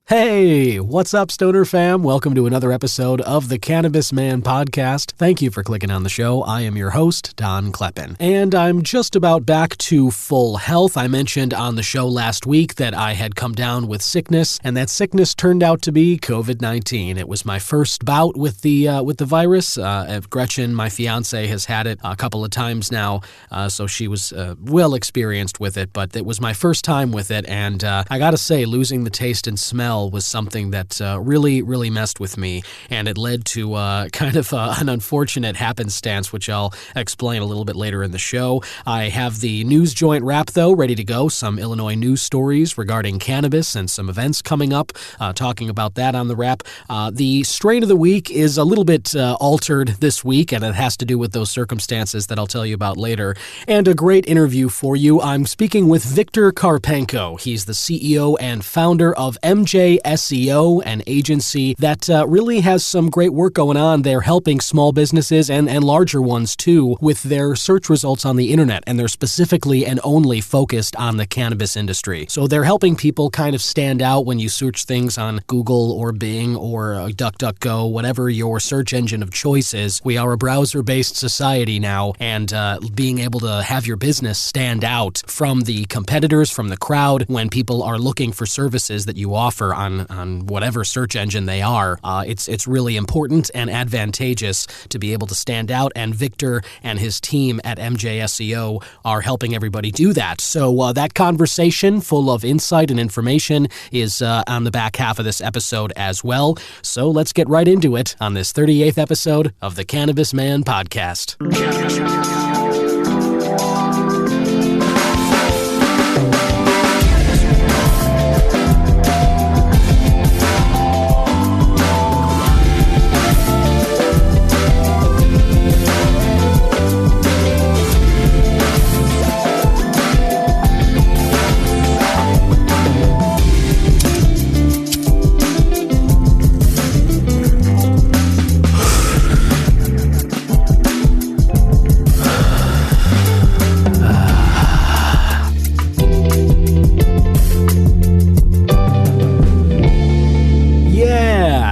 Hey, what's up, Stoner fam? Welcome to another episode of the Cannabis Man podcast. Thank you for clicking on the show. I am your host, Don Kleppen. And I'm just about back to full health. I mentioned on the show last week that I had come down with sickness, and that sickness turned out to be COVID-19. It was my first bout with the virus. Gretchen, my fiance, has had it a couple of times now, so she was well experienced with it, but it was my first time with it, and I gotta say, losing the taste and smell was something that really messed with me, and it led to kind of an unfortunate happenstance, which I'll explain a little bit later in the show. I have the news joint wrap, though, ready to go. Some Illinois news stories regarding cannabis and some events coming up, talking about that on the wrap. The strain of the week is a little bit altered this week, and it has to do with those circumstances that I'll tell you about later. And a great interview for you. I'm speaking with Viktor Karpenko. He's the CEO and founder of MJ SEO, an agency that really has some great work going on. They're helping small businesses and larger ones too with their search results on the internet, and they're specifically and only focused on the cannabis industry. So they're helping people kind of stand out when you search things on Google or Bing or DuckDuckGo, whatever your search engine of choice is. We are a browser-based society now, and being able to have your business stand out from the competitors, from the crowd, when people are looking for services that you offer on whatever search engine they are, it's really important and advantageous to be able to stand out, and Viktor and his team at MJ SEO are helping everybody do that. So that conversation full of insight and information is on the back half of this episode as well. So let's get right into it on this 38th episode of the Cannabis Man podcast.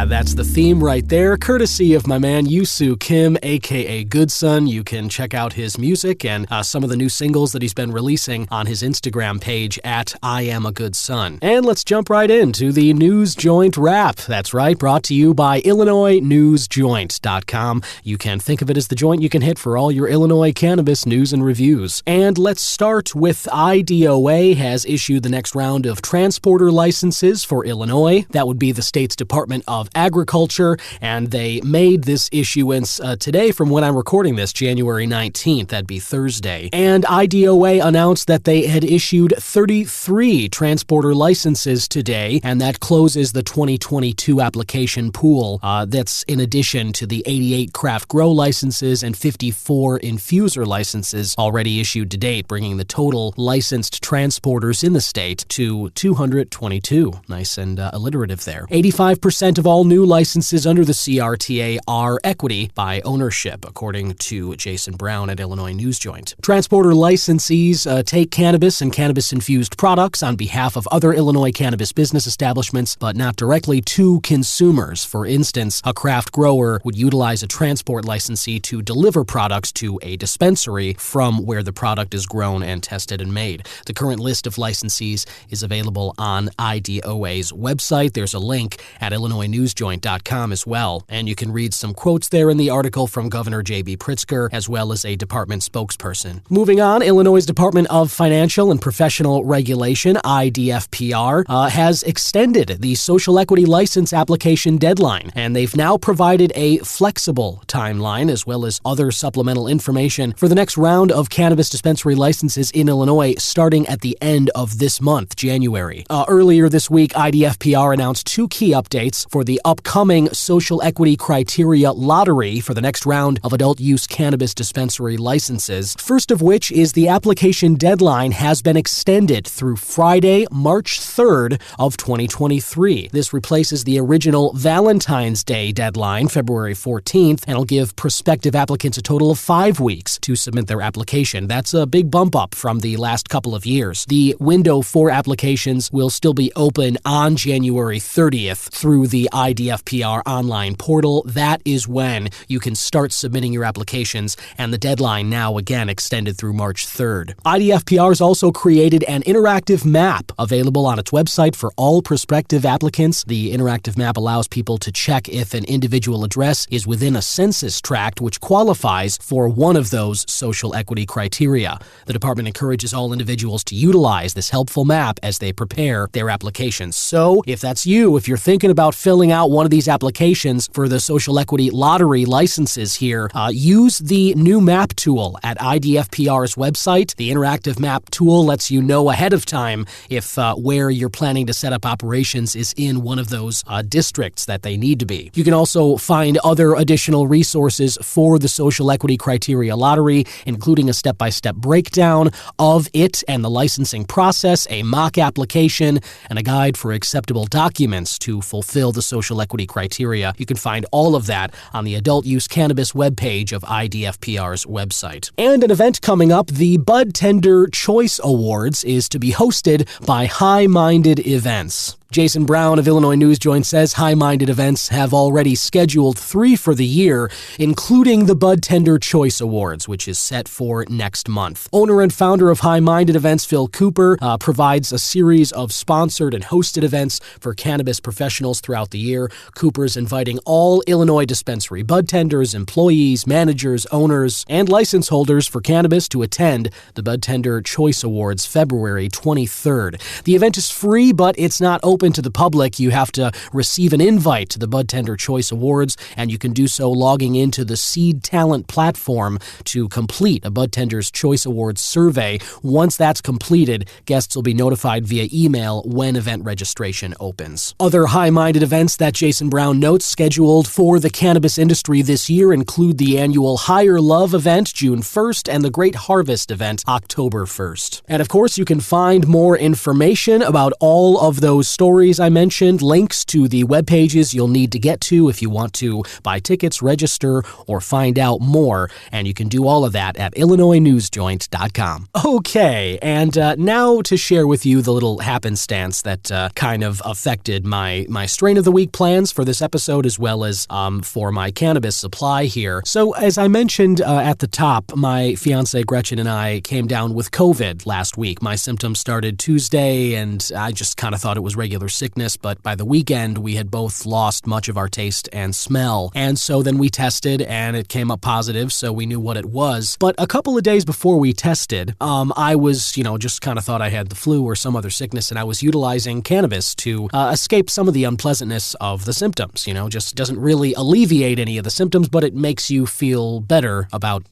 That's the theme right there, courtesy of my man Yusu Kim, aka Goodson. You can check out his music and some of the new singles that he's been releasing on his Instagram page at I Am a Good Son. And let's jump right into the News Joint Wrap. That's right, brought to you by IllinoisNewsJoint.com. You can think of it as the joint you can hit for all your Illinois cannabis news and reviews. And let's start with IDOA has issued the next round of transporter licenses for Illinois. That would be the state's Department of Agriculture, and they made this issuance today from when I'm recording this, January 19th. That'd be Thursday. And IDOA announced that they had issued 33 transporter licenses today, and that closes the 2022 application pool. That's in addition to the 88 craft grow licenses and 54 infuser licenses already issued to date, bringing the total licensed transporters in the state to 222. Nice and alliterative there. 85% of all new licenses under the CRTA are equity by ownership, according to Jason Brown at Illinois News Joint. Transporter licensees take cannabis and cannabis-infused products on behalf of other Illinois cannabis business establishments, but not directly to consumers. For instance, a craft grower would utilize a transport licensee to deliver products to a dispensary from where the product is grown and tested and made. The current list of licensees is available on IDOA's website. There's a link at IllinoisNewsJoint.com as well, and you can read some quotes there in the article from Governor J.B. Pritzker, as well as a department spokesperson. Moving on, Illinois' Department of Financial and Professional Regulation, IDFPR, has extended the social equity license application deadline, and they've now provided a flexible timeline, as well as other supplemental information for the next round of cannabis dispensary licenses in Illinois, starting at the end of this month, January. Earlier this week, IDFPR announced two key updates for the upcoming social equity criteria lottery for the next round of adult use cannabis dispensary licenses. First of which is the application deadline has been extended through Friday, March 3rd of 2023. This replaces the original Valentine's Day deadline, February 14th, and will give prospective applicants a total of 5 weeks to submit their application. That's a big bump up from the last couple of years. The window for applications will still be open on January 30th through the IDFPR online portal. That is when you can start submitting your applications, and the deadline now again extended through March 3rd. IDFPR has also created an interactive map available on its website for all prospective applicants. The interactive map allows people to check if an individual address is within a census tract which qualifies for one of those social equity criteria. The department encourages all individuals to utilize this helpful map as they prepare their applications. So, if that's you, if you're thinking about filling out one of these applications for the social equity lottery licenses here, use the new map tool at IDFPR's website. The interactive map tool lets you know ahead of time if where you're planning to set up operations is in one of those districts that they need to be. You can also find other additional resources for the social equity criteria lottery, including a step-by-step breakdown of it and the licensing process, a mock application, and a guide for acceptable documents to fulfill the social equity criteria. You can find all of that on the adult use cannabis webpage of IDFPR's website. And an event coming up, the Bud Tender Choice Awards, is to be hosted by High Minded Events. Jason Brown of Illinois News Joint says High Minded Events have already scheduled 3 for the year, including the Bud Tender Choice Awards, which is set for next month. Owner and founder of High Minded Events, Phil Cooper, provides a series of sponsored and hosted events for cannabis professionals throughout the year. Cooper's inviting all Illinois dispensary bud tenders, employees, managers, owners, and license holders for cannabis to attend the Bud Tender Choice Awards February 23rd. The event is free, but it's not open to the public. You have to receive an invite to the Bud Tender Choice Awards, and you can do so logging into the Seed Talent platform to complete a Bud Tender's Choice Awards survey. Once that's completed, guests will be notified via email when event registration opens. Other high-minded events that Jason Brown notes scheduled for the cannabis industry this year include the annual Higher Love event June 1st and the Great Harvest event October 1st. And of course, you can find more information about all of those stories I mentioned, links to the web pages you'll need to get to if you want to buy tickets, register, or find out more. And you can do all of that at IllinoisNewsJoint.com. Okay, and now to share with you the little happenstance that kind of affected my strain of the week plans for this episode, as well as for my cannabis supply here. So as I mentioned at the top, my fiance Gretchen and I came down with COVID last week. My symptoms started Tuesday, and I just kind of thought it was regular sickness, but by the weekend we had both lost much of our taste and smell. And so then we tested and it came up positive, so we knew what it was. But a couple of days before we tested, I was, just kind of thought I had the flu or some other sickness, and I was utilizing cannabis to escape some of the unpleasantness of the symptoms. Just doesn't really alleviate any of the symptoms, but it makes you feel better about,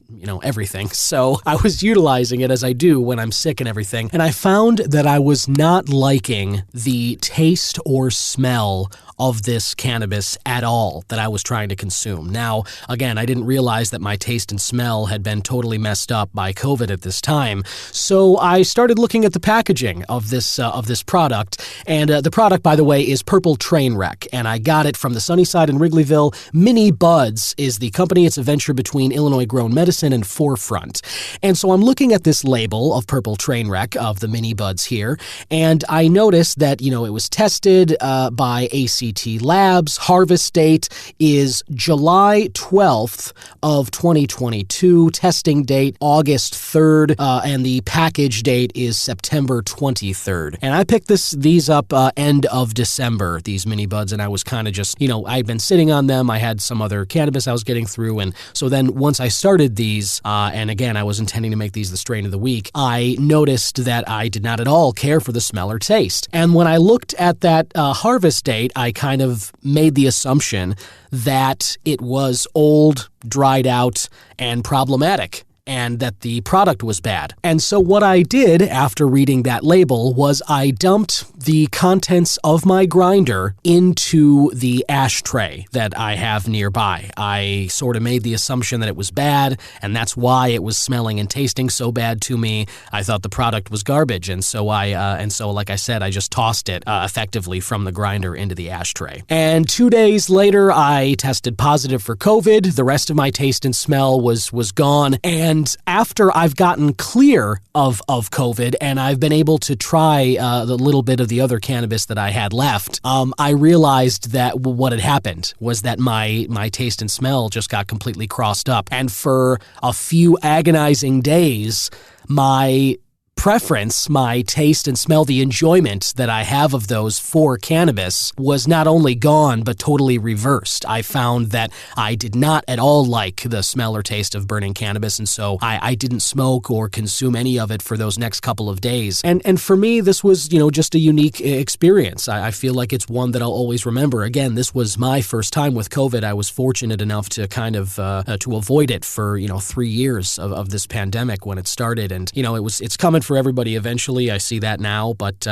everything. So I was utilizing it as I do when I'm sick and everything, and I found that I was not liking the taste or smell of this cannabis at all that I was trying to consume. Now, again, I didn't realize that my taste and smell had been totally messed up by COVID at this time, so I started looking at the packaging of this product, and the product, by the way, is Purple Trainwreck, and I got it from the Sunnyside in Wrigleyville. Mini Buds is the company. It's a venture between Illinois Grown Medicine and Forefront. And so I'm looking at this label of Purple Trainwreck of the Mini Buds here, and I noticed that, it was tested by ACT Labs. Harvest date is July 12th of 2022. Testing date August 3rd, and the package date is September 23rd. And I picked these up end of December, these Mini Buds, and I was kind of just, I'd been sitting on them. I had some other cannabis I was getting through, and so then once I started these, and again, I was intending to make these the strain of the week, I noticed that I did not at all care for the smell or taste. And when I looked at that harvest date, I kind of made the assumption that it was old, dried out, and problematic. and that the product was bad. And so what I did after reading that label was I dumped the contents of my grinder into the ashtray that I have nearby. I sort of made the assumption that it was bad, and that's why it was smelling and tasting so bad to me. I thought the product was garbage, and so like I said, I just tossed it effectively from the grinder into the ashtray. And 2 days later, I tested positive for COVID. The rest of my taste and smell was gone. And after I've gotten clear of COVID and I've been able to try the little bit of the other cannabis that I had left, I realized that what had happened was that my taste and smell just got completely crossed up. And for a few agonizing days, my preference, my taste and smell, the enjoyment that I have of those for cannabis was not only gone, but totally reversed. I found that I did not at all like the smell or taste of burning cannabis, and so I didn't smoke or consume any of it for those next couple of days. And for me, this was, just a unique experience. I feel like it's one that I'll always remember. Again, this was my first time with COVID. I was fortunate enough to kind of to avoid it for, 3 years of this pandemic when it started, and, it's coming for everybody eventually. I see that now, but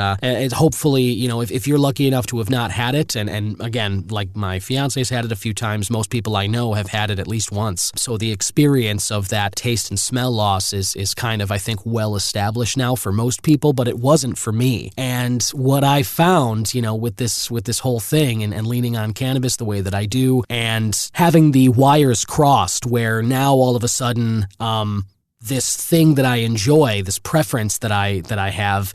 hopefully, if you're lucky enough to have not had it, and again, like my fiance's had it a few times, most people I know have had it at least once. So the experience of that taste and smell loss is kind of, I think, well established now for most people, but it wasn't for me. And what I found, with this whole thing and leaning on cannabis the way that I do, and having the wires crossed where now all of a sudden, this thing that I enjoy, this preference that I have,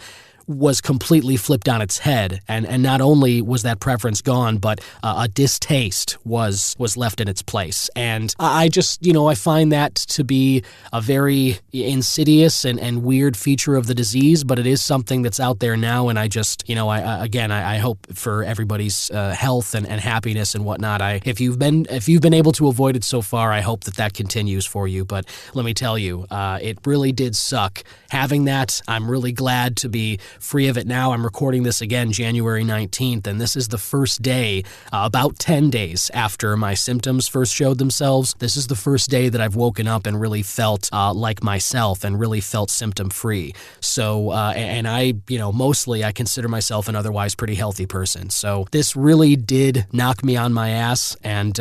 was completely flipped on its head, and not only was that preference gone, but a distaste was left in its place. And I just, I find that to be a very insidious and weird feature of the disease, but it is something that's out there now, and I just, I hope for everybody's health and happiness and whatnot. If you've been able to avoid it so far, I hope that continues for you. But let me tell you, it really did suck having that. I'm really glad to be free of it now. I'm recording this again January 19th, and this is the first day, about 10 days after my symptoms first showed themselves. This is the first day that I've woken up and really felt like myself and really felt symptom-free. So, and I, mostly I consider myself an otherwise pretty healthy person. So this really did knock me on my ass, and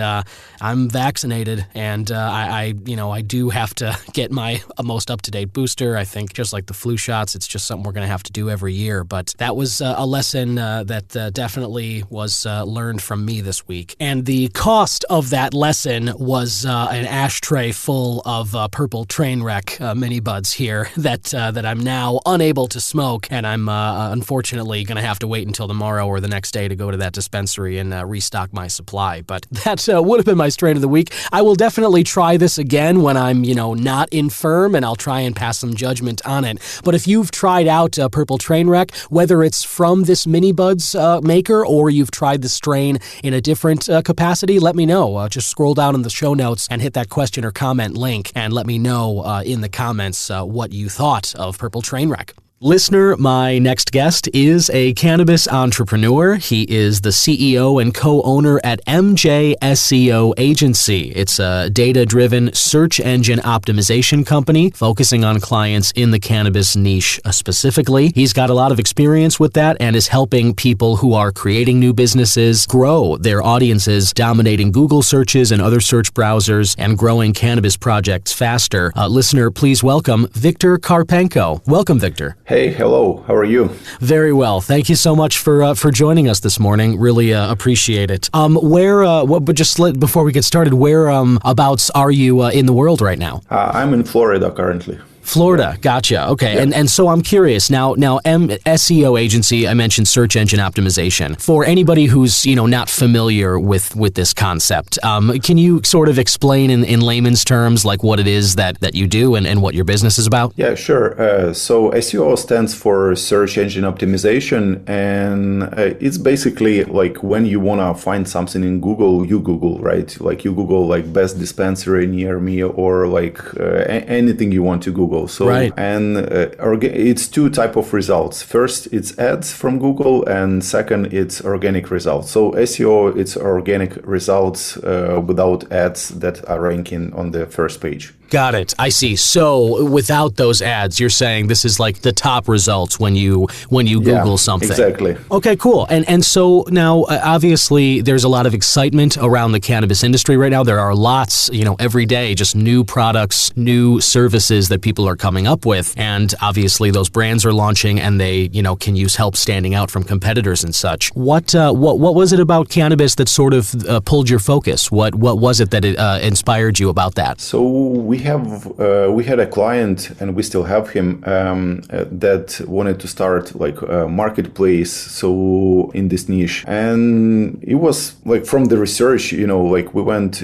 I'm vaccinated, and I do have to get my most up-to-date booster. I think just like the flu shots, it's just something we're going to have to do every year. But that was a lesson that definitely was learned from me this week. And the cost of that lesson was an ashtray full of purple Trainwreck mini buds here that I'm now unable to smoke, and I'm unfortunately going to have to wait until tomorrow or the next day to go to that dispensary and restock my supply. But that would have been my strain of the week. I will definitely try this again when I'm, not infirm, and I'll try and pass some judgment on it. But if you've tried out purple Trainwreck, whether it's from this mini buds maker or you've tried the strain in a different capacity, let me know. Just scroll down in the show notes and hit that question or comment link and let me know in the comments what you thought of purple Trainwreck. Listener, my next guest is a cannabis entrepreneur. He is the CEO and co-owner at MJ SEO Agency. It's a data-driven search engine optimization company focusing on clients in the cannabis niche specifically. He's got a lot of experience with that and is helping people who are creating new businesses grow their audiences, dominating Google searches and other search browsers, and growing cannabis projects faster. Listener, please welcome Viktor Karpenko. Welcome, Viktor. Hey, hello. How are you? Very well. Thank you so much for joining us this morning. Really appreciate it. Before we get started, whereabouts are you in the world right now? I'm in Florida currently. Florida, gotcha. Okay, yeah. And so I'm curious now. SEO agency, I mentioned search engine optimization. For anybody who's not familiar with this concept, can you sort of explain in layman's terms like what it is that you do and what your business is about? Yeah, sure. So SEO stands for search engine optimization, and it's basically like when you wanna find something in Google, you Google, right? Like you Google like best dispensary near me or like anything you want to Google. So, right. And it's two type of results. First, it's ads from Google, and second, it's organic results. So SEO, it's organic results without ads that are ranking on the first page. Got it. I see. So without those ads, you're saying this is like the top results when you Google something. Exactly. Okay, cool. And so now, obviously, there's a lot of excitement around the cannabis industry right now. There are lots, every day, just new products, new services that people are coming up with. And obviously, those brands are launching and they, can use help standing out from competitors and such. What was it about cannabis that sort of pulled your focus? What was it that inspired you about that? So we had a client, and we still have him, that wanted to start like a marketplace, so in this niche. And it was like from the research, like we went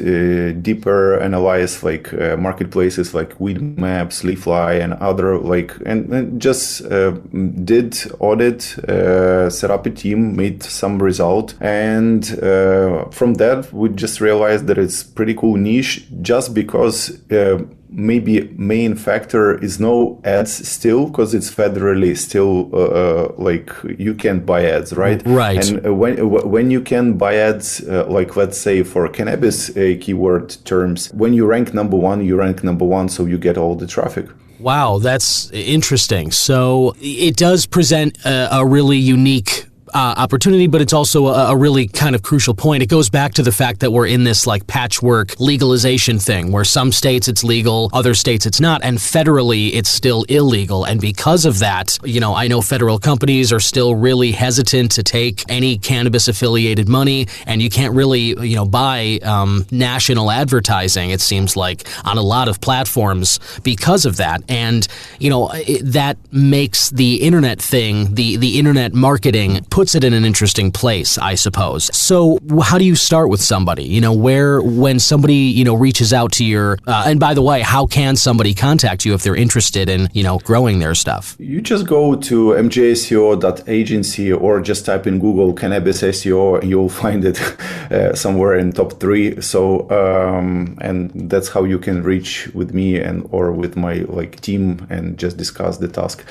deeper, analyzed like marketplaces like Weedmaps, Leafly, and other and just did audit, set up a team, made some result, and from that we just realized that it's pretty cool niche, just because maybe main factor is no ads still, because it's federally still like you can't buy ads, right? Right. And when you can buy ads, like let's say for cannabis keyword terms, when you rank number one, so you get all the traffic. Wow, that's interesting. So it does present a really unique opportunity, but it's also a really kind of crucial point. It goes back to the fact that we're in this like patchwork legalization thing where some states it's legal, other states it's not, and federally it's still illegal. And because of that, I know federal companies are still really hesitant to take any cannabis affiliated money, and you can't really, buy national advertising, it seems like, on a lot of platforms because of that. And, that makes the internet thing, the internet marketing, puts it in an interesting place, I suppose. So how do you start with somebody? When somebody, reaches out to your, and by the way, how can somebody contact you if they're interested in, growing their stuff? You just go to mjseo.agency or just type in Google cannabis SEO and you'll find it somewhere in top 3. So, and that's how you can reach with me or with my team and just discuss the task.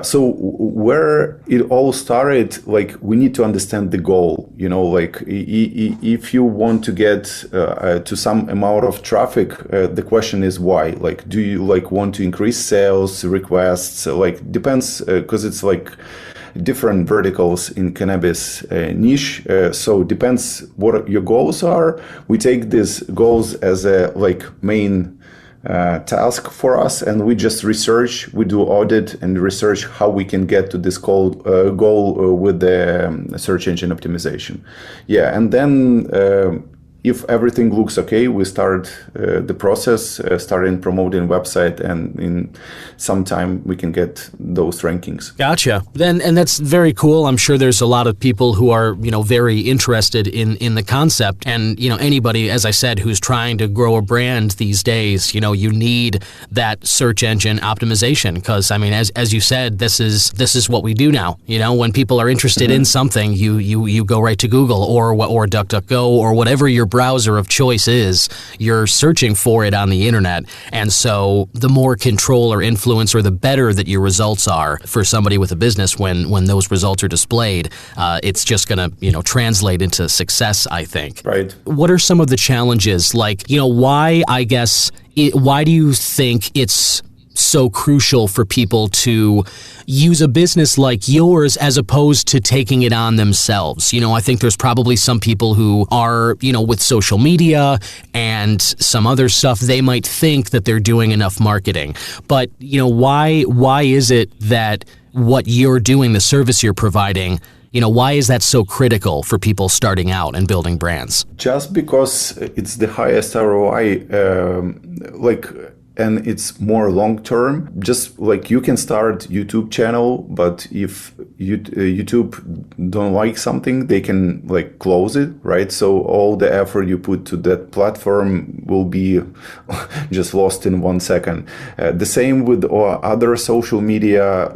So where it all started, we need to understand the goal, if you want to get to some amount of traffic, the question is why. Do you want to increase sales, requests? Depends, because it's different verticals in cannabis niche. So depends what your goals are. We take these goals as a main task for us, and we just research, we do audit and research how we can get to this goal with the search engine optimization. Yeah, and then if everything looks okay, we start the process, starting promoting website, and in some time we can get those rankings. Gotcha. And that's very cool. I'm sure there's a lot of people who are, very interested in the concept. And, anybody, as I said, who's trying to grow a brand these days, you need that search engine optimization. Because, as you said, this is what we do now. When people are interested in something, you go right to Google or DuckDuckGo or whatever your browser of choice is, you're searching for it on the internet. And so the more control or influence, or the better that your results are for somebody with a business when those results are displayed, it's just going to, translate into success, I think. Right. What are some of the challenges? Why do you think it's so crucial for people to use a business like yours as opposed to taking it on themselves? I think there's probably some people who are, with social media and some other stuff, they might think that they're doing enough marketing. But, why is it that what you're doing, the service you're providing, why is that so critical for people starting out and building brands? Just because it's the highest ROI, and it's more long term. Just you can start YouTube channel, but if YouTube don't like something, they can close it, right? So all the effort you put to that platform will be just lost in 1 second. The same with other social media.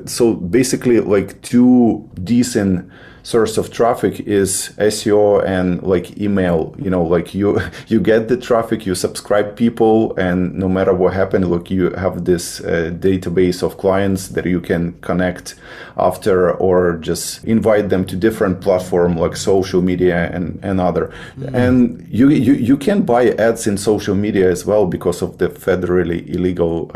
So basically, two decent source of traffic is SEO and like email. Like you get the traffic, you subscribe people, and no matter what happened, look, you have this database of clients that you can connect after, or just invite them to different platform like social media and other. And you can buy ads in social media as well because of the federally illegal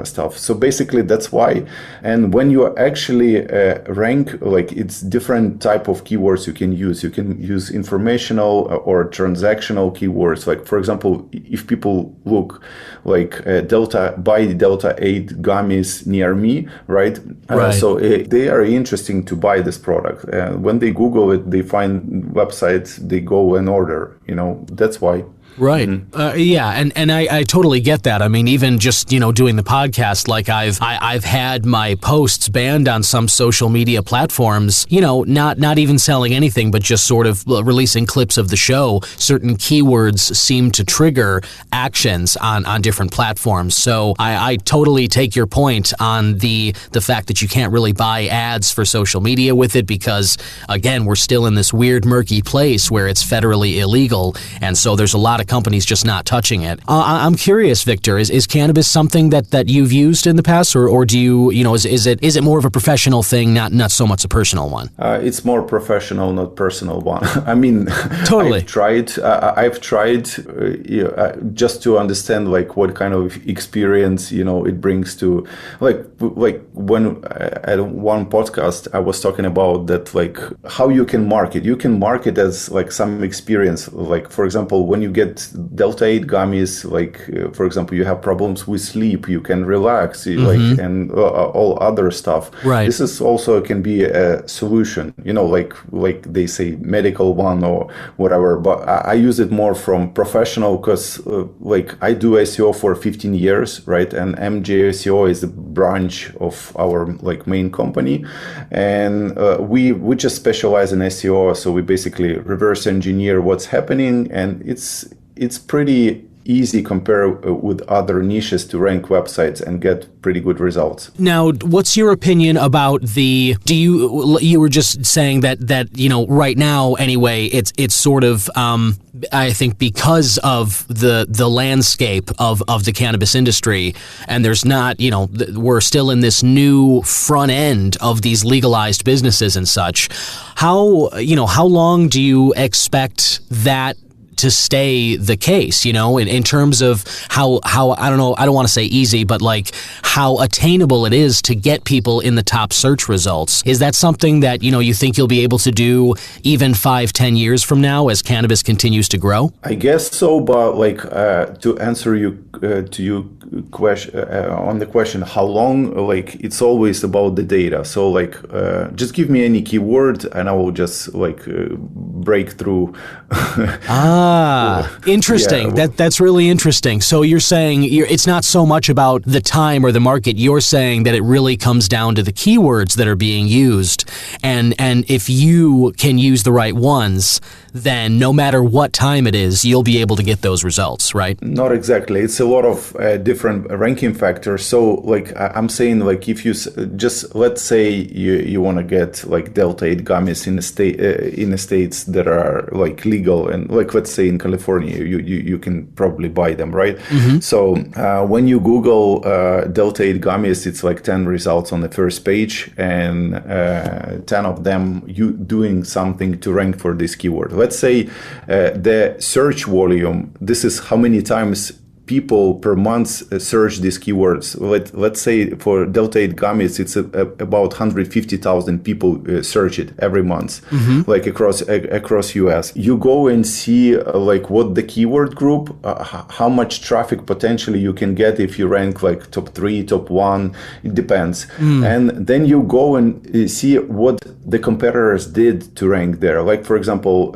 stuff. So basically that's why. And when you actually rank, like it's different type of keywords you can use. You can use informational or transactional keywords. Like for example, if people look like buy Delta 8 gummies near me, right? So they are interesting to buy this product. When they Google it, they find websites, they go and order. That's why. Right. And I totally get that. I mean, even just, doing the podcast, like I've had my posts banned on some social media platforms, not even selling anything, but just sort of releasing clips of the show. Certain keywords seem to trigger actions on different platforms. So I totally take your point on the fact that you can't really buy ads for social media with it because, again, we're still in this weird, murky place where it's federally illegal. And so there's a lot of companies just not touching it. I'm curious, Viktor, is cannabis something that you've used in the past, or do you, is it more of a professional thing, not so much a personal one? It's more professional, not personal one. I mean, totally. I've tried just to understand like what kind of experience, it brings to like when at one podcast I was talking about that, like how you can market as like some experience. Like for example, when you get Delta 8 gummies, like for example, you have problems with sleep, you can relax, like and all other stuff. Right. This is also can be a solution, like they say medical one or whatever. But I use it more from professional because like I do SEO for 15 years, right? And MJ SEO is a branch of our like main company, and we just specialize in SEO. So we basically reverse engineer what's happening, and it's pretty easy compared with other niches to rank websites and get pretty good results. Now, what's your opinion about you were just saying that right now anyway, it's sort of I think because of the landscape of the cannabis industry, and there's not, we're still in this new front end of these legalized businesses and such. How long do you expect that to stay the case, in terms of how I don't know, I don't want to say easy, but like how attainable it is to get people in the top search results? Is that something that, you think you'll be able to do even 5-10 years from now as cannabis continues to grow? I guess so, but like to answer you question on the question how long, like it's always about the data. So like just give me any keyword and I will just like break through. Interesting. Yeah. That's really interesting. So you're saying it's not so much about the time or the market. You're saying that it really comes down to the keywords that are being used, and if you can use the right ones, then no matter what time it is, you'll be able to get those results, right? Not exactly. It's a lot of different ranking factors. So like I'm saying, like if you just, let's say you want to get like Delta 8 gummies in the states that are like legal, and like let's say in California, you can probably buy them, right? Mm-hmm. So when you Google Delta 8 gummies, it's like 10 results on the first page, and 10 of them you doing something to rank for this keyword. Let's say the search volume, this is how many times people per month search these keywords. Let's say for Delta 8 gummies, it's about 150,000 people search it every month, like across US. You go and see like what the keyword group, how much traffic potentially you can get if you rank like top 3, top 1, it depends. And then you go and see what the competitors did to rank there. Like for example,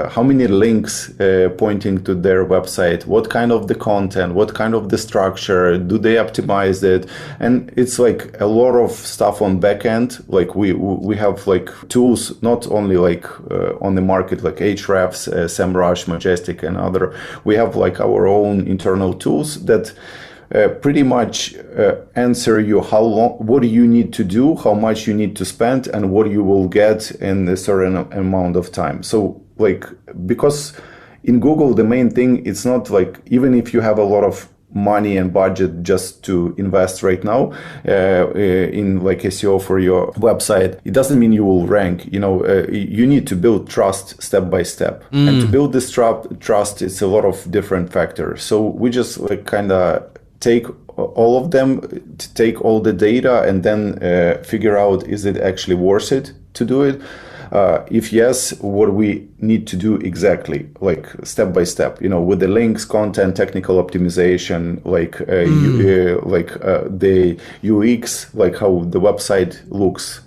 how many links pointing to their website, what kind of the content, what kind of the structure, do they optimize it? And it's like a lot of stuff on back end. Like we have like tools, not only like on the market, like Ahrefs, SEMrush, Majestic and other. We have like our own internal tools that pretty much answer you how long, what do you need to do, how much you need to spend, and what you will get in a certain amount of time. So like, because in Google, the main thing, it's not like, even if you have a lot of money and budget just to invest right now in like SEO for your website, it doesn't mean you will rank. You need to build trust step by step. And to build this trust, it's a lot of different factors. So we just like kind of take all of them, to take all the data, and then figure out, is it actually worth it to do it? If yes, what we need to do exactly, like step by step, with the links, content, technical optimization, like the UX, like how the website looks,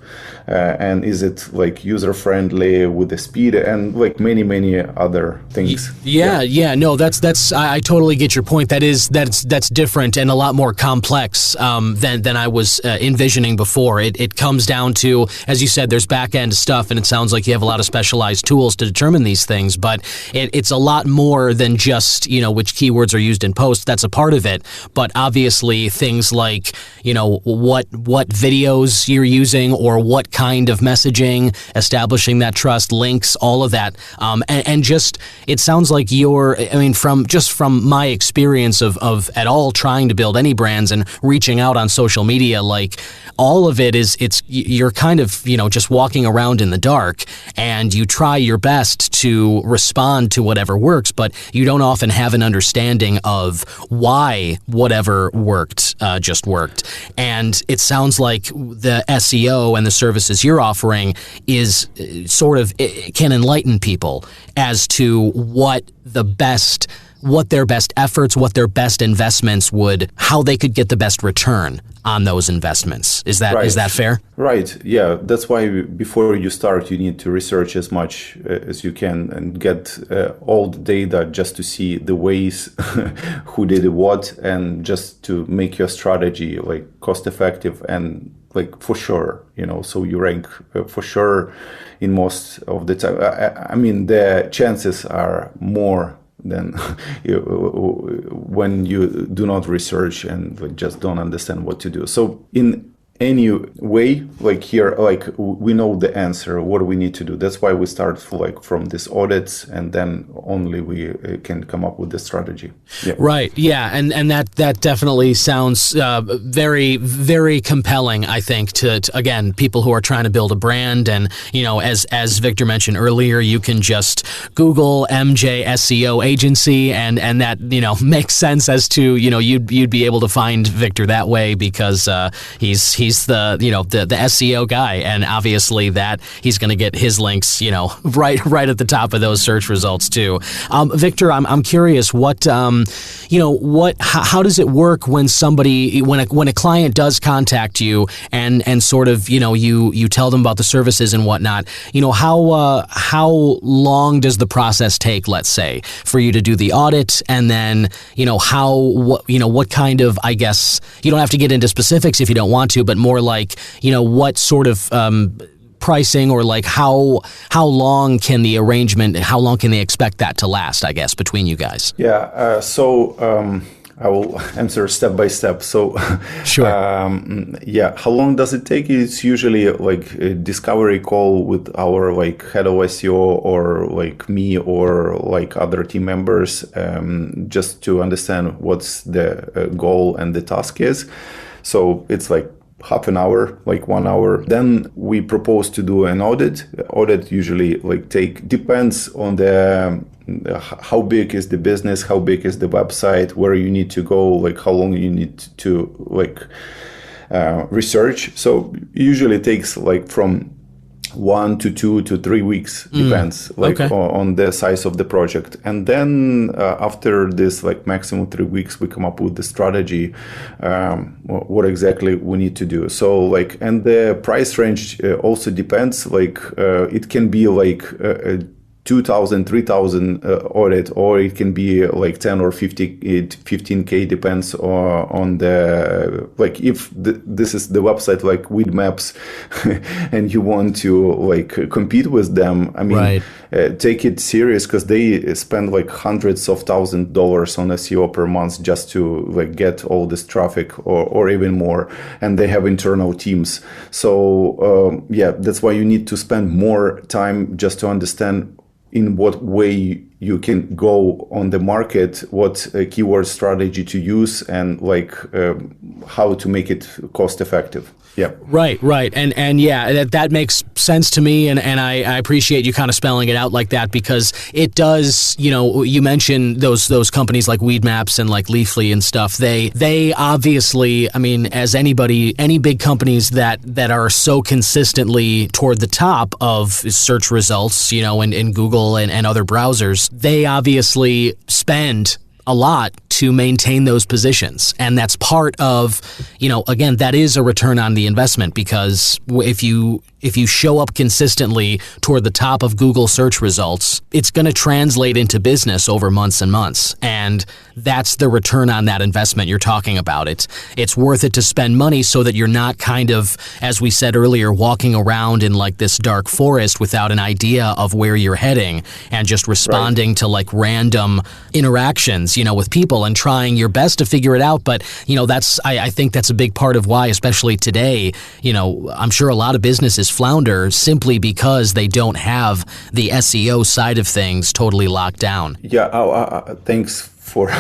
and is it like user friendly with the speed, and like many other things. No, that's I totally get your point. That's different and a lot more complex than I was envisioning before. It comes down to, as you said, there's back end stuff, and it sounds like you have a lot of specialized tools to determine these things, but it's a lot more than just which keywords are used in posts. That's a part of it, but obviously things like what videos you're using, or what kind of messaging, establishing that trust, links, all of that, and just, it sounds like from my experience of at all trying to build any brands and reaching out on social media, like all of it you're kind of just walking around in the dark, and you try your best to respond to whatever works, but you don't often have an understanding of why whatever worked just worked. And it sounds like the SEO and the services you're offering is it can enlighten people as to what their best efforts, what their best investments how they could get the best return on those investments. Is that fair? Right. Yeah. That's why before you start, you need to research as much as you can and get all the data, just to see the ways who did what, and just to make your strategy like cost effective and like for sure, so you rank for sure in most of the time. I mean, the chances are more than when you do not research and like just don't understand what to do. So in any way, like here, like we know the answer, what do we need to do. That's why we start from these audits, and then only we can come up with the strategy. Yeah. Right. Yeah. And that definitely sounds very, very compelling, I think, to again, people who are trying to build a brand. And, as Viktor mentioned earlier, you can just Google MJ SEO agency, and that, makes sense as to, you'd be able to find Viktor that way, because he's the SEO guy, and obviously that he's going to get his links right at the top of those search results too. Viktor, I'm curious how does it work when a client does contact you and sort of you tell them about the services and whatnot, how long does the process take, let's say, for you to do the audit, and then what kind of, I guess you don't have to get into specifics if you don't want to, but more like, what sort of pricing, or like how long can they expect that to last, I guess, between you guys? Yeah. I will answer step by step. So, sure. How long does it take? It's usually like a discovery call with our like head of SEO, or like me, or like other team members, just to understand what's the goal and the task is. So it's like half an hour, like 1 hour. Then we propose to do an audit. Audit usually depends on the how big is the business, how big is the website, where you need to go, like how long you need to research. So usually it takes like from 1 to 2 to 3 weeks, depends on the size of the project. And then after this, like maximum 3 weeks, we come up with the strategy, what exactly we need to do. So and the price range also depends, it can be 2,000, 3,000 audit, or it can be like 10 or 15K, depends on the, like if this is the website like with maps and you want to like compete with them, I mean, right. Take it serious, because they spend like hundreds of $1,000s on SEO per month just to like get all this traffic or even more. And they have internal teams. So that's why you need to spend more time just to understand in what way you can go on the market, what keyword strategy to use, and like how to make it cost effective. Yeah. Right. And yeah, that makes sense to me. And I appreciate you kind of spelling it out like that, because it does, you mentioned those companies like Weedmaps and like Leafly and stuff. They obviously, I mean, as any big companies that are so consistently toward the top of search results, in Google and other browsers, they obviously spend a lot to maintain those positions. And that's part of, again, that is a return on the investment, because if you show up consistently toward the top of Google search results, it's going to translate into business over months and months. And that's the return on that investment you're talking about. It's worth it to spend money so that you're not kind of, as we said earlier, walking around in like this dark forest without an idea of where you're heading and just responding to like random interactions, with people and trying your best to figure it out. But, I think that's a big part of why, especially today, I'm sure a lot of businesses flounder simply because they don't have the SEO side of things totally locked down. Yeah, thanks for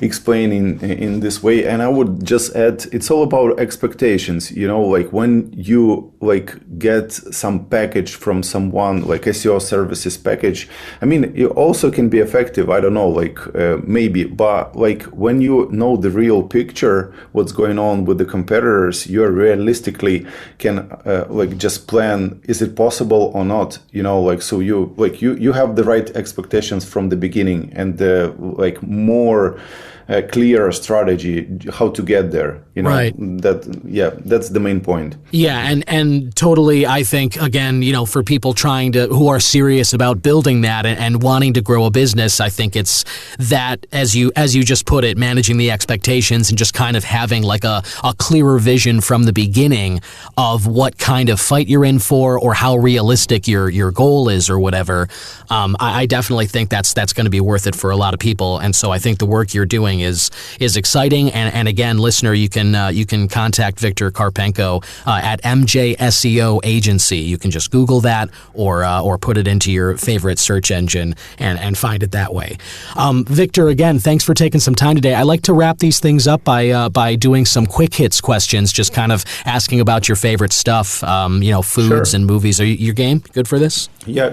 explaining in this way. And I would just add, it's all about expectations, like when you like get some package from someone, like SEO services package, I mean, it also can be effective, I don't know, like maybe, but like when you know the real picture, what's going on with the competitors, you realistically can like just plan, is it possible or not, like, so you have the right expectations from the beginning, and like more clear strategy how to get there, right. That's the main point. Yeah, and totally, I think, again, for people who are serious about building that and wanting to grow a business, I think it's that, as you just put it, managing the expectations and just kind of having like a clearer vision from the beginning of what kind of fight you're in for, or how realistic your goal is, or whatever. I definitely think that's going to be worth it for a lot of people, and so I think the work you're doing is exciting. And again, listener, you can contact Viktor Karpenko at MJ SEO Agency. You can just Google that or put it into your favorite search engine and find it that way. Viktor, again, thanks for taking some time today. I like to wrap these things up by doing some quick hits questions, just kind of asking about your favorite stuff, foods and movies. Are you game? Good for this? Yeah,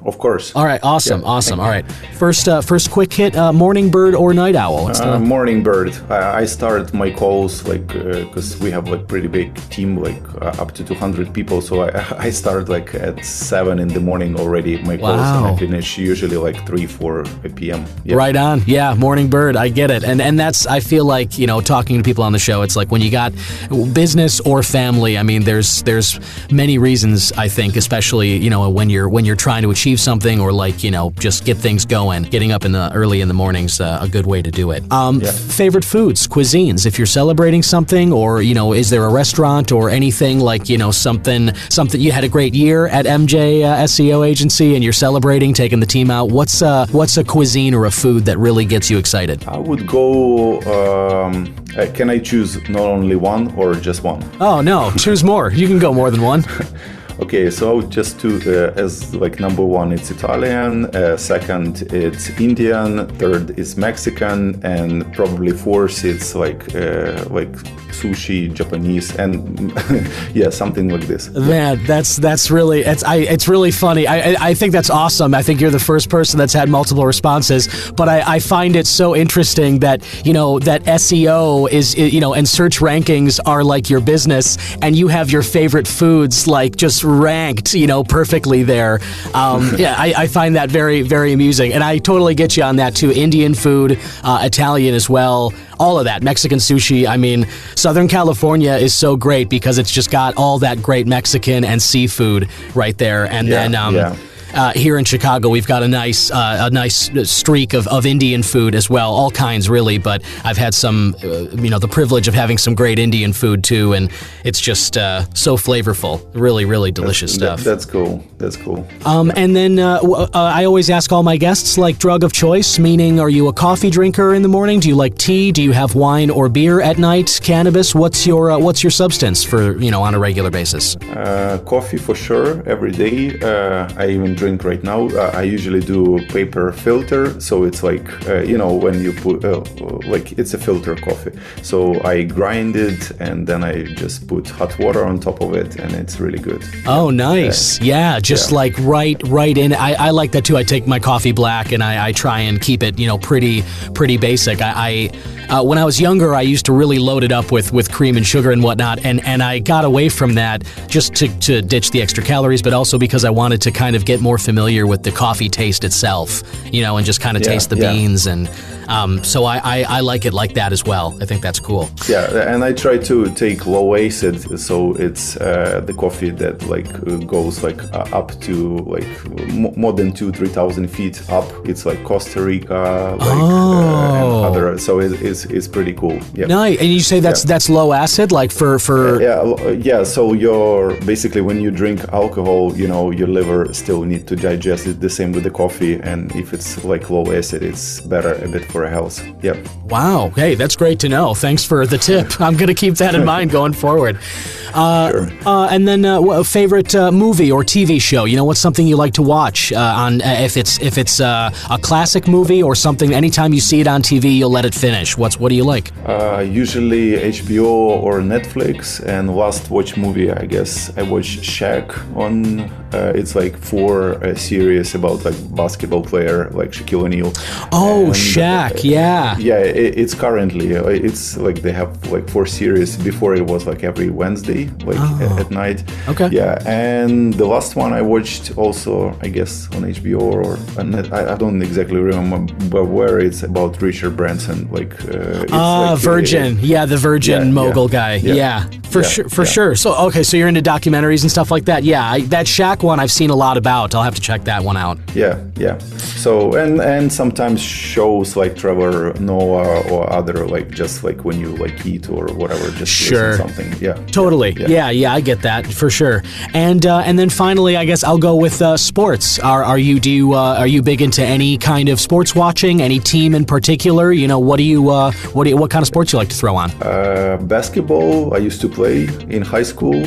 of course. All right, awesome. All right, first quick hit: morning bird or night owl? Morning bird. I start my calls like because we have like pretty big team, like up to 200 people. So I start like at 7 in the morning already. My calls, and I finish usually like 3-4 p.m. Yeah. Right on. Yeah, morning bird. I get it. And that's, I feel like, talking to people on the show, it's like when you got business or family. I mean, there's many reasons, I think, especially when you're trying to achieve something, or like just get things going. Getting up early in the morning's a good way to do it. Favorite foods, cuisines, if you're celebrating something, or is there a restaurant or anything like something you had a great year at MJ SEO Agency and you're celebrating, taking the team out? What's a cuisine or a food that really gets you excited? I would go. Can I choose not only one or just one? Oh no, choose more. You can go more than one. Okay, so just as like number one, it's Italian, second, it's Indian, third is Mexican, and probably fourth, it's like sushi, Japanese, and something like this. Man, that's really, it's really funny. I think that's awesome. I think you're the first person that's had multiple responses, but I find it so interesting that, that SEO is, and search rankings are like your business, and you have your favorite foods like just ranked, perfectly there. I find that very, very amusing, and I totally get you on that too. Indian food, Italian as well, all of that. Mexican sushi. I mean, Southern California is so great because it's just got all that great Mexican and seafood right there, and then here in Chicago, we've got a nice streak of Indian food as well, all kinds really. But I've had some, the privilege of having some great Indian food too, and it's just so flavorful. Really, really delicious stuff. That's cool. That's cool. And then I always ask all my guests, like, drug of choice, meaning, are you a coffee drinker in the morning? Do you like tea? Do you have wine or beer at night? Cannabis? What's your substance for, on a regular basis? Coffee for sure, every day. I even drink right now. I usually do paper filter, so it's like, when you put, it's a filter coffee. So I grind it and then I just put hot water on top of it, and it's really good. Oh, nice. Like right in. I like that too. I take my coffee black and I try and keep it, pretty basic. When I was younger, I used to really load it up with cream and sugar and whatnot, and I got away from that just to ditch the extra calories, but also because I wanted to kind of get more familiar with the coffee taste itself, and just kind of taste the beans, and so I like it like that as well. I think that's cool. Yeah, and I try to take low acid, so it's the coffee that goes up to more than 2,000-3,000 feet up. It's like Costa Rica, and other. So it's pretty cool. Yeah. Nice. And you say that's low acid, like for yeah. So basically when you drink alcohol, your liver still need to digest it. The same with the coffee, and if it's low acid, it's better a bit for health. Yep. Wow. Hey, that's great to know. Thanks for the tip. I'm gonna keep that in mind going forward. Sure. And then favorite movie or TV show? What's something you like to watch on if it's a classic movie or something. Anytime you see it on TV, you'll let it finish. What do you like? Usually HBO or Netflix. And last watch movie, I guess I watched Shaq on. It's a series about basketball player Shaquille O'Neal. Oh, and, Shaq, yeah. Yeah, it's currently it's they have 4 series. Before it was every Wednesday, at night. Okay. Yeah, and the last one I watched also, I guess, on HBO or I don't exactly remember where it's about Richard Branson. Virgin. The Virgin mogul guy. Yeah, for sure. So so you're into documentaries and stuff like that. Yeah, that Shaq one I've seen a lot about. I'll have to check that one out. Yeah. So and sometimes shows like Trevor Noah or other just when you eat or whatever, just listen something. Yeah. Totally. Yeah, I get that for sure. And then finally, I guess I'll go with sports. Are you big into any kind of sports watching? Any team in particular? What kind of sports you like to throw on? Basketball. I used to play in high school,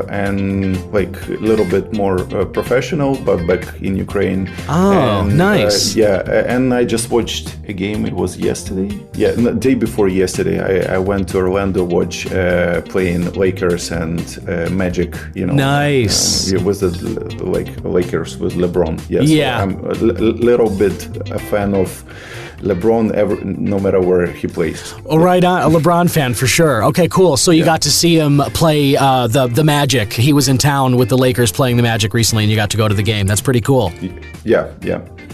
and a little bit more professional, but back in Ukraine. Oh, nice. And I just watched a game. It was yesterday. Yeah, the day before yesterday. I went to Orlando watch playing Lakers and Magic. Nice. It was Lakers with LeBron. Yes. Yeah. So I'm a little bit a fan of LeBron no matter where he plays. Oh, right on. A LeBron fan for sure. Okay, cool. So you got to see him play the Magic. He was in town with the Lakers playing the Magic recently, and you got to go to the game. That's pretty cool. Yeah.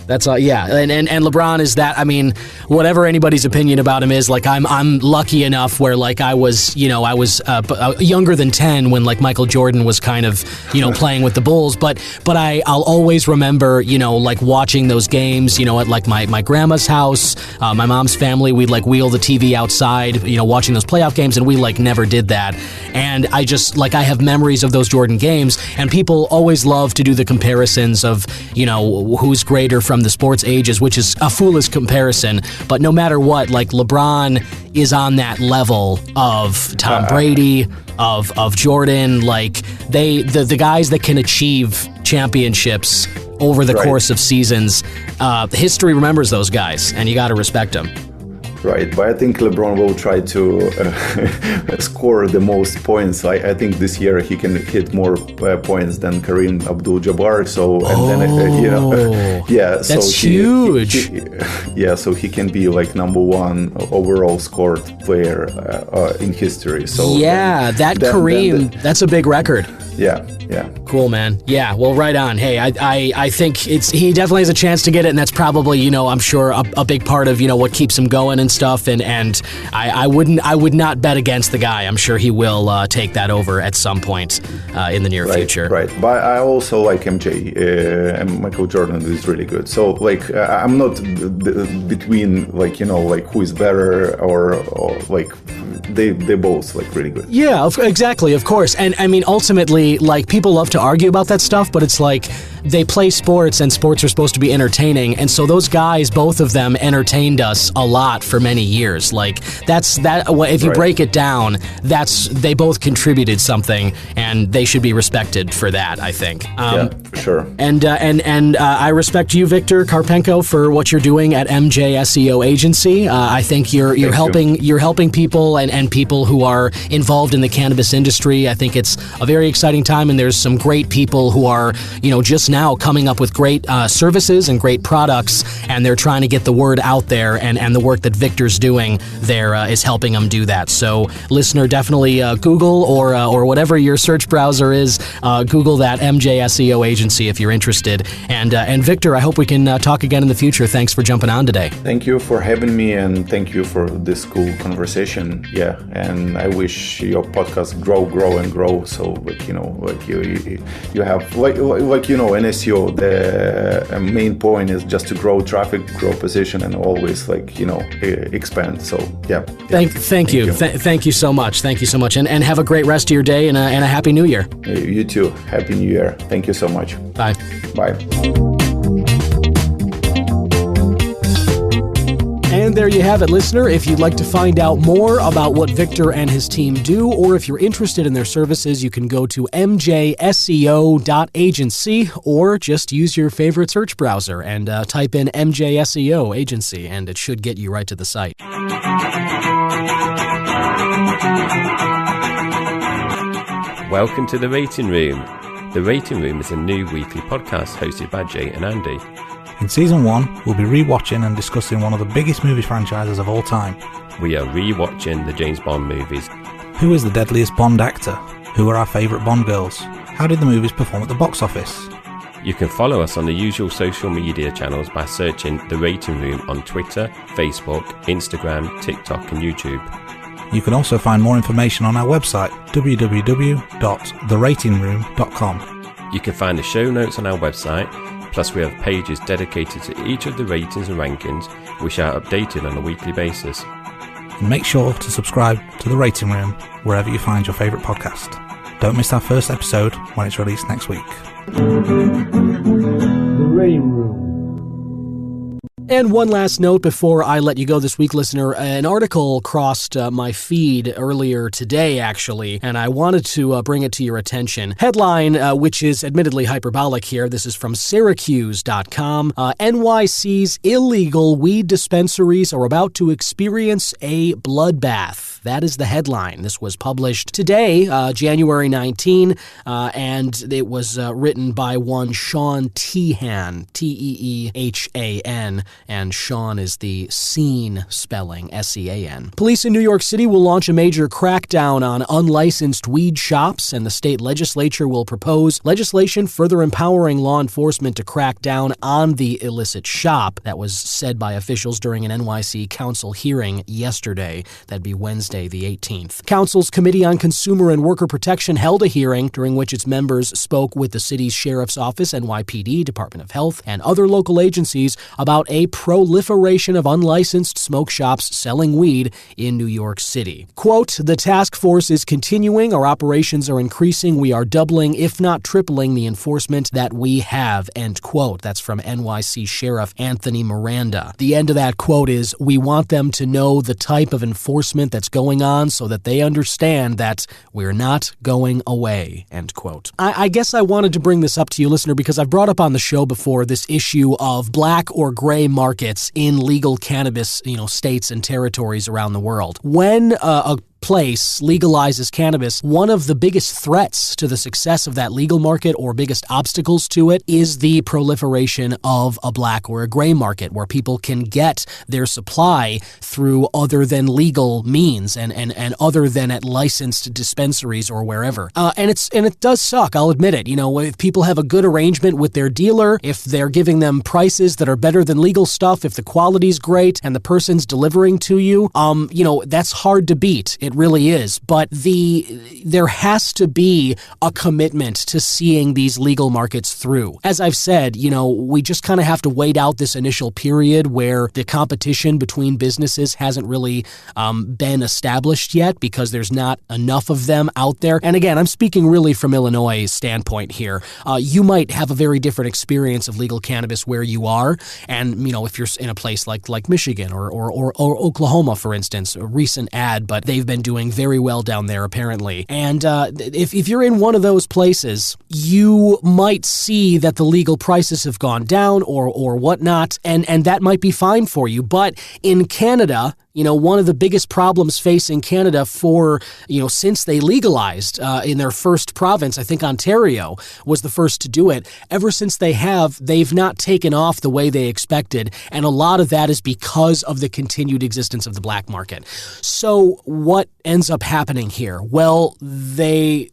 That's and LeBron is that. I mean, whatever anybody's opinion about him is, I'm lucky enough where I was younger than 10 when Michael Jordan was kind of playing with the Bulls, but I'll always remember watching those games at my grandma's house, my mom's family. We'd wheel the TV outside watching those playoff games, and we never did that. And I just I have memories of those Jordan games, and people always love to do the comparisons of who's greater from the sports ages, which is a foolish comparison. But no matter what, LeBron is on that level of Tom Brady, of Jordan. The guys that can achieve championships over the course of seasons, history remembers those guys, and you got to respect them. Right, but I think LeBron will try to score the most points. I think this year he can hit more points than Kareem Abdul-Jabbar. So that's huge. So he can be number 1 overall scored player in history. So Kareem, that's a big record. Yeah. Cool, man. Yeah, well, right on. Hey, I think he definitely has a chance to get it, and that's probably, I'm sure a big part of, what keeps him going and stuff, and I would not bet against the guy. I'm sure he will take that over at some point in the near future. Right, but I also like MJ, and Michael Jordan is really good. So like I'm not between like who is better or like they both like really good. Yeah, exactly, of course. And I mean, ultimately, like, people love to argue about that stuff, but it's like they play sports and sports are supposed to be entertaining. And so those guys, both of them, entertained us a lot for many years. Like, that's that. If you break it down, they both contributed something, and they should be respected for that, I think. Yeah, for sure. And I respect you, Viktor Karpenko, for what you're doing at MJ SEO Agency. I think you're helping people and people who are involved in the cannabis industry. I think it's a very exciting time, and there's some great people who are, just now coming up with great services and great products, and they're trying to get the word out there, and the work that Viktor's doing there is helping them do that. So, listener, definitely Google or whatever your search browser is, Google that MJ SEO Agency if you're interested. And Viktor, I hope we can talk again in the future. Thanks for jumping on today. Thank you for having me, and thank you for this cool conversation. Yeah, and I wish your podcast grow and grow. So you have in SEO the main point is just to grow traffic, grow position, and always expand. So yeah. Thank you. Thank you so much. Thank you so much, and have a great rest of your day and a happy New Year. You too. Happy New Year. Thank you so much. Bye. Bye. And there you have it, listener. If you'd like to find out more about what Viktor and his team do, or if you're interested in their services, you can go to mjseo.agency, or just use your favorite search browser and type in MJ SEO Agency, and it should get you right to the site. Welcome to The Rating Room. The Rating Room is a new weekly podcast hosted by Jay and Andy. In Season 1, we'll be rewatching and discussing one of the biggest movie franchises of all time. We are rewatching the James Bond movies. Who is the deadliest Bond actor? Who are our favourite Bond girls? How did the movies perform at the box office? You can follow us on the usual social media channels by searching The Rating Room on Twitter, Facebook, Instagram, TikTok and YouTube. You can also find more information on our website, www.theratingroom.com. You can find the show notes on our website, plus we have pages dedicated to each of the ratings and rankings, which are updated on a weekly basis. And make sure to subscribe to The Rating Room wherever you find your favourite podcast. Don't miss our first episode when it's released next week. The Rating Room. And one last note before I let you go this week, listener. An article crossed my feed earlier today, actually, and I wanted to bring it to your attention. Headline, which is admittedly hyperbolic here. This is from Syracuse.com. NYC's illegal weed dispensaries are about to experience a bloodbath. That is the headline. This was published today, January 19, and it was written by one Sean Teehan, Teehan, and Sean is the scene spelling, S-E-A-N. Police in New York City will launch a major crackdown on unlicensed weed shops, and the state legislature will propose legislation further empowering law enforcement to crack down on the illicit shop. That was said by officials during an NYC council hearing yesterday. That'd be Wednesday, the 18th. Council's Committee on Consumer and Worker Protection held a hearing during which its members spoke with the city's sheriff's office, NYPD, Department of Health, and other local agencies about a proliferation of unlicensed smoke shops selling weed in New York City. Quote, "The task force is continuing. Our operations are increasing. We are doubling, if not tripling, the enforcement that we have," end quote. That's from NYC Sheriff Anthony Miranda. The end of that quote is, we want them to know the type of enforcement that's going on so that they understand that we're not going away, end quote. I guess I wanted to bring this up to you, listener, because I've brought up on the show before this issue of black or gray markets in legal cannabis, states and territories around the world. When a place legalizes cannabis, one of the biggest threats to the success of that legal market or biggest obstacles to it is the proliferation of a black or a gray market where people can get their supply through other than legal means and other than at licensed dispensaries or wherever. And it does suck, I'll admit it. If people have a good arrangement with their dealer, if they're giving them prices that are better than legal stuff, if the quality's great and the person's delivering to you, that's hard to beat. It really is. But there has to be a commitment to seeing these legal markets through. As I've said, we just kind of have to wait out this initial period where the competition between businesses hasn't really been established yet because there's not enough of them out there. And again, I'm speaking really from Illinois' standpoint here. You might have a very different experience of legal cannabis where you are. And, if you're in a place like Michigan or Oklahoma, for instance, a recent ad, but they've been doing very well down there apparently. And if you're in one of those places, you might see that the legal prices have gone down or whatnot, and that might be fine for you. But in Canada, one of the biggest problems facing Canada since they legalized in their first province, I think Ontario was the first to do it. Ever since they've not taken off the way they expected. And a lot of that is because of the continued existence of the black market. So what ends up happening here? Well, they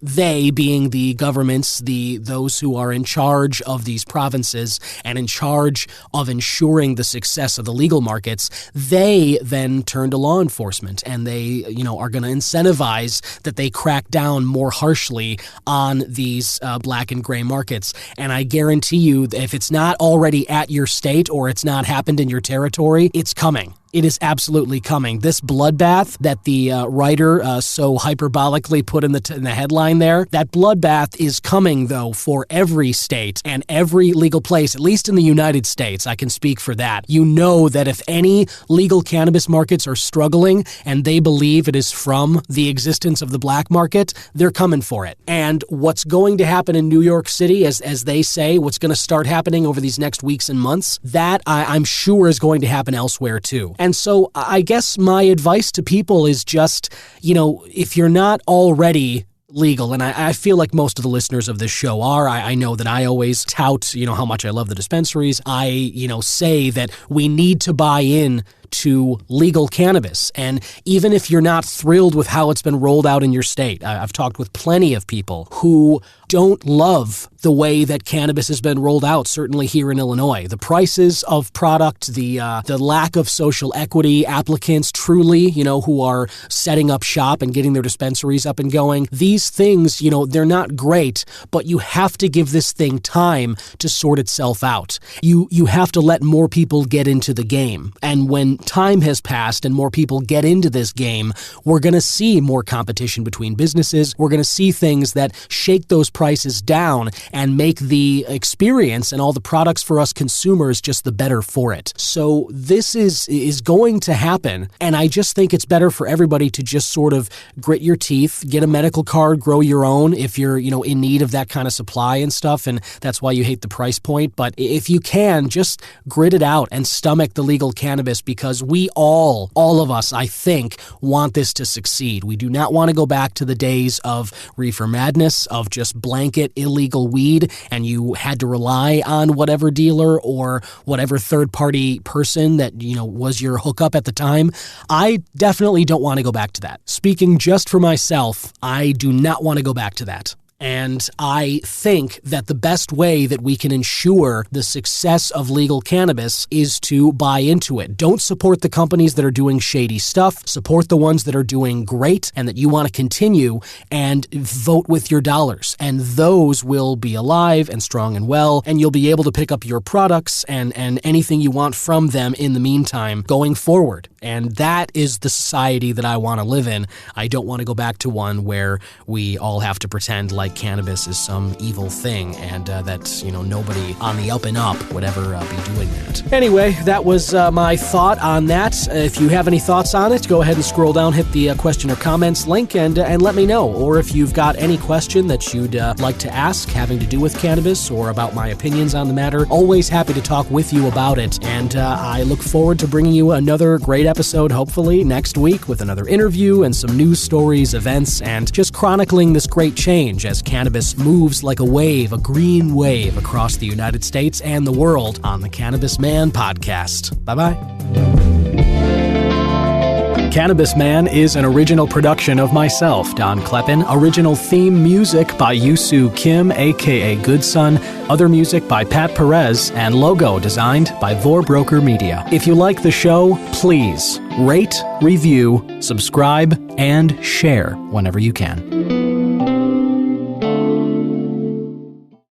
being the governments, those who are in charge of these provinces and in charge of ensuring the success of the legal markets, they then turn to law enforcement and they, are going to incentivize that they crack down more harshly on these black and gray markets. And I guarantee you, if it's not already at your state or it's not happened in your territory, it's coming. It is absolutely coming. This bloodbath that the writer so hyperbolically put in the headline there, that bloodbath is coming, though, for every state and every legal place, at least in the United States. I can speak for that. You know that if any legal cannabis markets are struggling and they believe it is from the existence of the black market, they're coming for it. And what's going to happen in New York City, as they say, what's going to start happening over these next weeks and months, that I'm sure is going to happen elsewhere, too. And so I guess my advice to people is just, if you're not already legal, and I feel like most of the listeners of this show are. I know that I always tout, how much I love the dispensaries. I, say that we need to buy in to legal cannabis. And even if you're not thrilled with how it's been rolled out in your state, I've talked with plenty of people who don't love the way that cannabis has been rolled out, certainly here in Illinois. The prices of product, the lack of social equity, applicants truly, who are setting up shop and getting their dispensaries up and going. These things, they're not great, but you have to give this thing time to sort itself out. You have to let more people get into the game. And when time has passed and more people get into this game, we're going to see more competition between businesses. We're going to see things that shake those prices down and make the experience and all the products for us consumers just the better for it. So this is going to happen, and I just think it's better for everybody to just sort of grit your teeth, get a medical card, grow your own if you're, in need of that kind of supply and stuff, and that's why you hate the price point. But if you can, just grit it out and stomach the legal cannabis, because we all of us, I think, want this to succeed. We do not want to go back to the days of reefer madness, of just blanket illegal weed, and you had to rely on whatever dealer or whatever third-party person that, was your hookup at the time. I definitely don't want to go back to that. Speaking just for myself, I do not want to go back to that. And I think that the best way that we can ensure the success of legal cannabis is to buy into it. Don't support the companies that are doing shady stuff. Support the ones that are doing great and that you want to continue, and vote with your dollars. And those will be alive and strong and well, and you'll be able to pick up your products and anything you want from them in the meantime going forward. And that is the society that I want to live in. I don't want to go back to one where we all have to pretend like like cannabis is some evil thing and that, nobody on the up and up would ever be doing that. Anyway, that was my thought on that. If you have any thoughts on it, go ahead and scroll down, hit the question or comments link, and let me know. Or if you've got any question that you'd like to ask having to do with cannabis or about my opinions on the matter, always happy to talk with you about it. And I look forward to bringing you another great episode, hopefully next week, with another interview and some news stories, events, and just chronicling this great change as cannabis moves like a wave, a green wave, across the United States and the world on the Cannabis Man podcast. Bye-bye. Cannabis Man is an original production of myself, Don Kleppen. Original theme music by Yusu Kim, aka Goodson. Other music by Pat Perez, and logo designed by Vorbroker Media. If you like the show, please rate, review, subscribe, and share whenever you can.